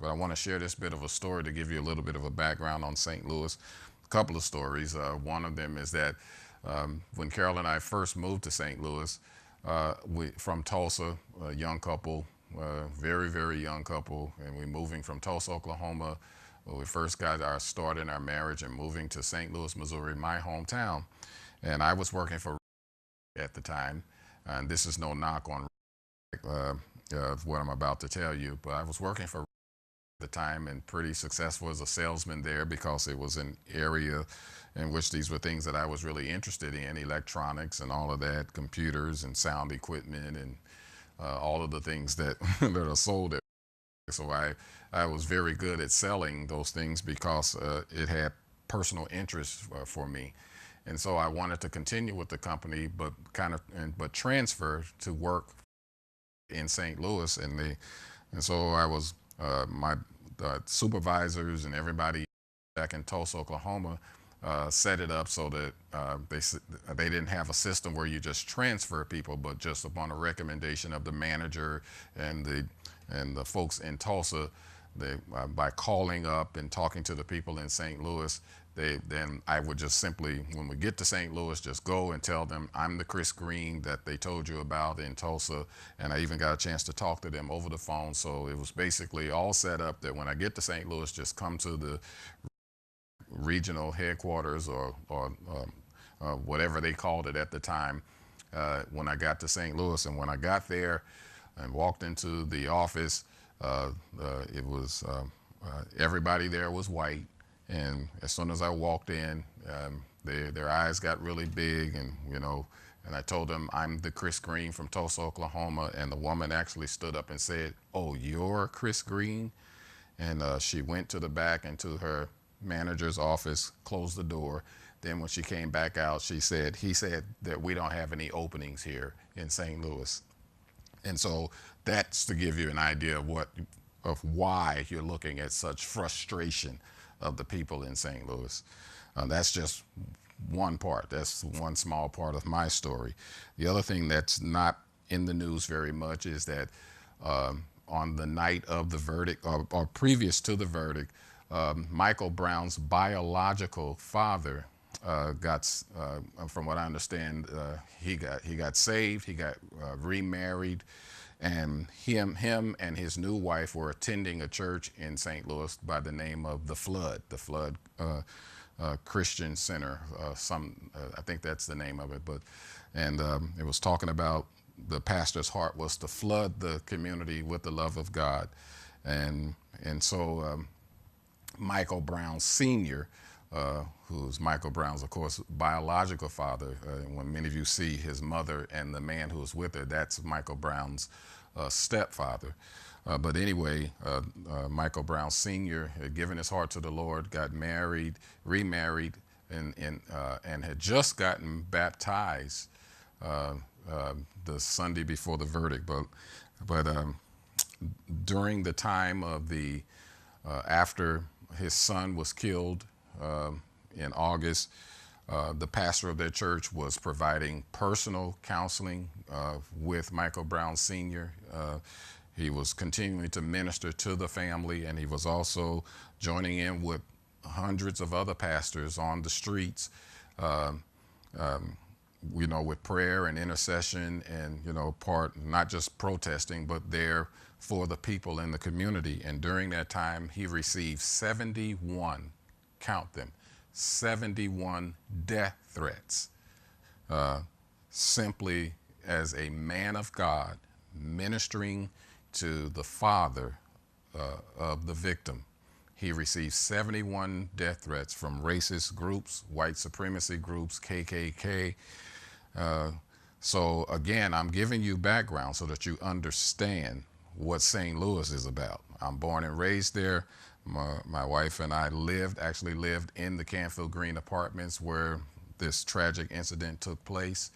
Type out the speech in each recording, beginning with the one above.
But I want to share this bit of a story to give you a little bit of a background on St. Louis. A couple of stories. One of them is that when Carol and I first moved to St. Louis, we from Tulsa, a young couple, very, very young couple, and we moving from Tulsa, Oklahoma. When we first got our start in our marriage and moving to St. Louis, Missouri, my hometown. And I was working for at the time, and this is no knock on uh, what I'm about to tell you, but I was working for at the time and pretty successful as a salesman there because it was an area in which these were things that I was really interested in, electronics and all of that, computers and sound equipment and all of the things that that are sold there. So I was very good at selling those things because it had personal interest for me. And so I wanted to continue with the company, but but transfer to work in St. Louis, and so I was my supervisors and everybody back in Tulsa, Oklahoma, set it up so that they didn't have a system where you just transfer people, but just upon a recommendation of the manager and the folks in Tulsa, by calling up and talking to the people in St. Louis, then I would just simply, when we get to St. Louis, just go and tell them I'm the Chris Green that they told you about in Tulsa, and I even got a chance to talk to them over the phone. So it was basically all set up that when I get to St. Louis, just come to the regional headquarters or whatever they called it at the time. When I got to St. Louis, and when I got there and walked into the office, it was everybody there was white. And as soon as I walked in, their eyes got really big, and and I told them I'm the Chris Green from Tulsa, Oklahoma, and the woman actually stood up and said, "Oh, you're Chris Green?" And she went to the back into her manager's office, closed the door. Then when she came back out, he said that we don't have any openings here in St. Louis. And so that's to give you an idea of why you're looking at such frustration of the people in St. Louis. That's just one part. That's one small part of my story. The other thing that's not in the news very much is that on the night of the verdict, or previous to the verdict, Michael Brown's biological father from what I understand, he got saved, he got remarried, and him and his new wife were attending a church in St. Louis by the name of the Flood Christian Center. I think that's the name of it. And it was talking about the pastor's heart was to flood the community with the love of God, and so Michael Brown Sr., who's Michael Brown's, of course, biological father. When many of you see his mother and the man who was with her, that's Michael Brown's stepfather. But anyway, Michael Brown Sr. had given his heart to the Lord, got married, remarried, and had just gotten baptized the Sunday before the verdict. But during the time of after his son was killed in August, the pastor of their church was providing personal counseling with Michael Brown Sr. He was continuing to minister to the family, and he was also joining in with hundreds of other pastors on the streets, with prayer and intercession, and not just protesting, but there for the people in the community. And during that time, he received 71, count them, 71 death threats, simply as a man of God ministering to the father of the victim. He received 71 death threats from racist groups, white supremacy groups, KKK. So again, I'm giving you background so that you understand what St. Louis is about. I'm born and raised there. My wife and I actually lived in the Canfield Green apartments where this tragic incident took place.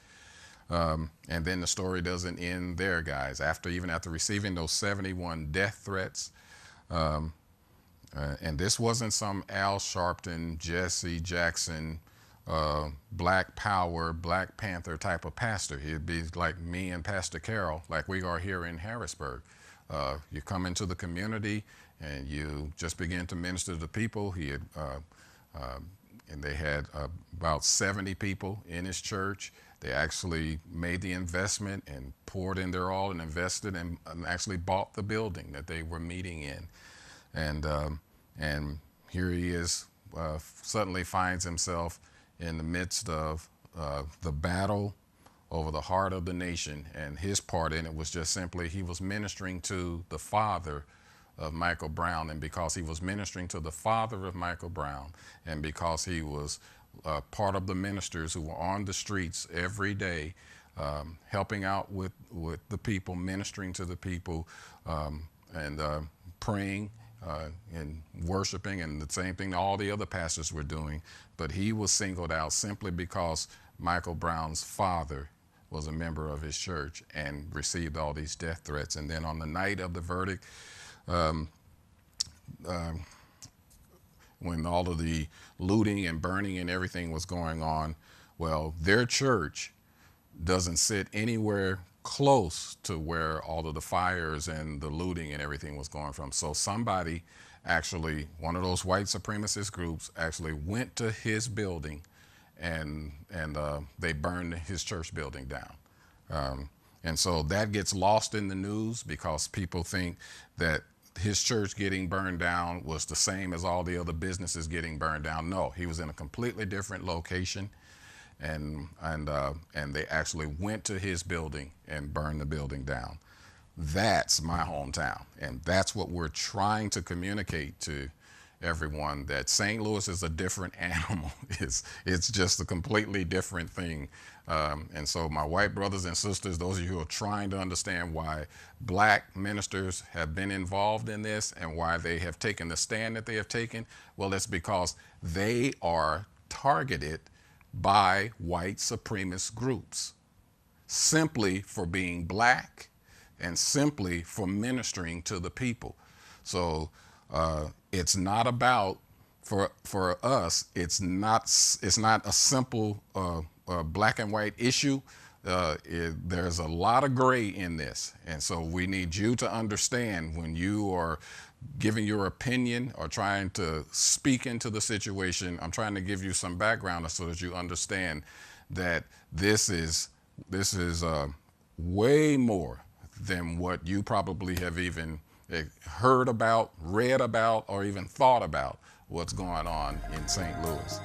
And then the story doesn't end there, guys. Even after receiving those 71 death threats, and this wasn't some Al Sharpton, Jesse Jackson, Black Power, Black Panther type of pastor. He'd be like me and Pastor Carol, like we are here in Harrisburg. You come into the community and you just begin to minister to the people. He had, and they had about 70 people in his church. They actually made the investment and poured in their all and invested and actually bought the building that they were meeting in. And here he is, suddenly finds himself in the midst of the battle over the heart of the nation. And his part in it was just simply he was ministering to the father of Michael Brown. And because he was ministering to the father of Michael Brown, and because he was part of the ministers who were on the streets every day, helping out with the people, ministering to the people, and praying and worshiping, and the same thing all the other pastors were doing. But he was singled out simply because Michael Brown's father was a member of his church and received all these death threats. And then on the night of the verdict, when all of the looting and burning and everything was going on, well, their church doesn't sit anywhere close to where all of the fires and the looting and everything was going from. So somebody actually, one of those white supremacist groups actually went to his building, and they burned his church building down. And so that gets lost in the news because people think that his church getting burned down was the same as all the other businesses getting burned down. No, he was in a completely different location, and they actually went to his building and burned the building down. That's my hometown, and that's what we're trying to communicate to everyone, that St. Louis is a different animal. It's just a completely different thing. And so my white brothers and sisters, those of you who are trying to understand why black ministers have been involved in this and why they have taken the stand that they have taken, well, it's because they are targeted by white supremacist groups simply for being black and simply for ministering to the people. So it's not about, for us, it's not a simple black and white issue. There's a lot of gray in this, and so we need you to understand when you are giving your opinion or trying to speak into the situation. I'm trying to give you some background so that you understand that this is way more than what you probably have even heard about, read about, or even thought about what's going on in St. Louis.